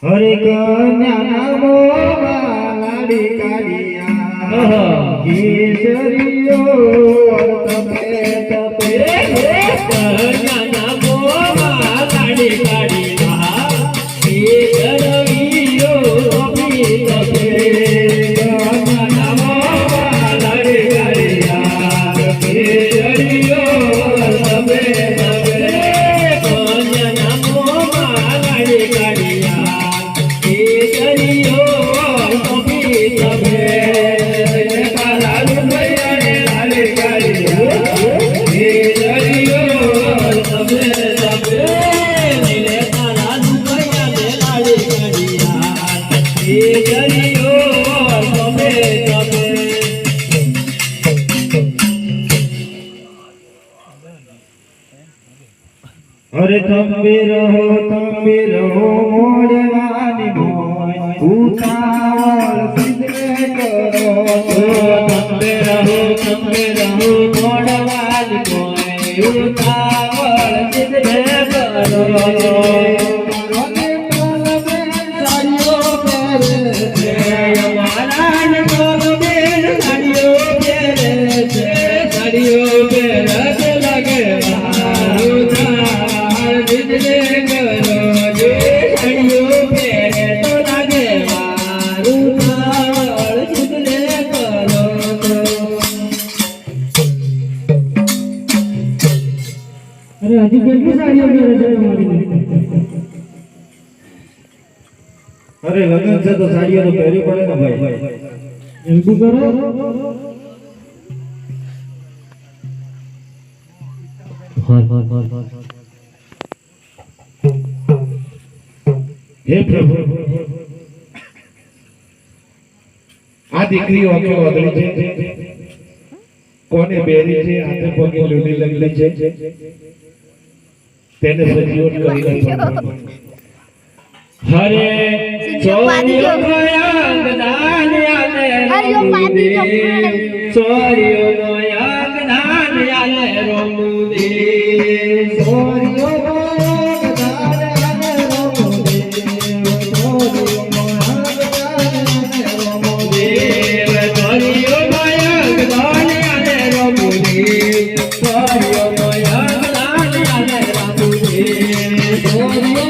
हरे कन्या नमो लाड़ी कालिया केसरियो तपे तपे कन्या नमो लाड़ी कालिया केसरियो तपे तपे कन्या नमो लाड़ी कालिया केसरियो तपे तपे कन्या नमो लाड़ी कालिया अरे तंबे रहो मोड़वानी मोय उतावल सिद्धे करो तंबे रहो मोड़वानी मोय उतावल ઉતાવળ સિદ્ધે કરો સાડીઓ પહેરે છે અમારા ને બેન સાડીઓ પહેરે છે સાડીઓ પહેરે છે લાગે મારું ઉતાવળ સિદ્ધે કરો જો સાડીઓ પહેરે તો લાગે મારું ઉતાવળ સિદ્ધે કરો અરે હજી કેટલી સાડીઓ પહેરે છે તમારી? અરે લગ્ન છે તો સાડીઓ તો પહેરવી પડે ને ભાઈ જલ્દી કરો. હે પ્રભુ આ દીકરી ઓકે ઓગળી છે કોને બેરી છે હાથે પગે લૂડી લગડી છે તેને સજીવન કરી નાખો હરે ચોરીઓ ગયાંગ દાન આલે રોમુદે ચોરીઓ ગયાંગ દાન આલે રોમુદે ચોરીઓ ગયાંગ દાન આલે રોમુદે ચોરીઓ ગયાંગ દાન આલે રોમુદે ચોરીઓ ગયાંગ દાન આલે રોમુદે ચોરીઓ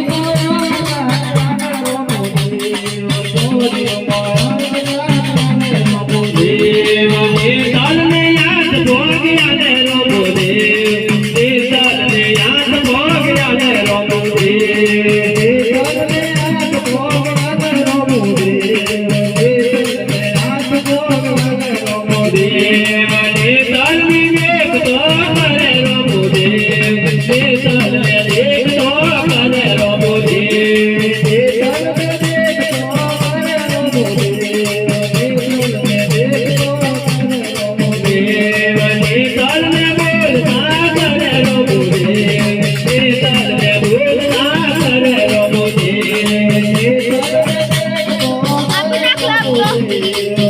Aku nak keluar.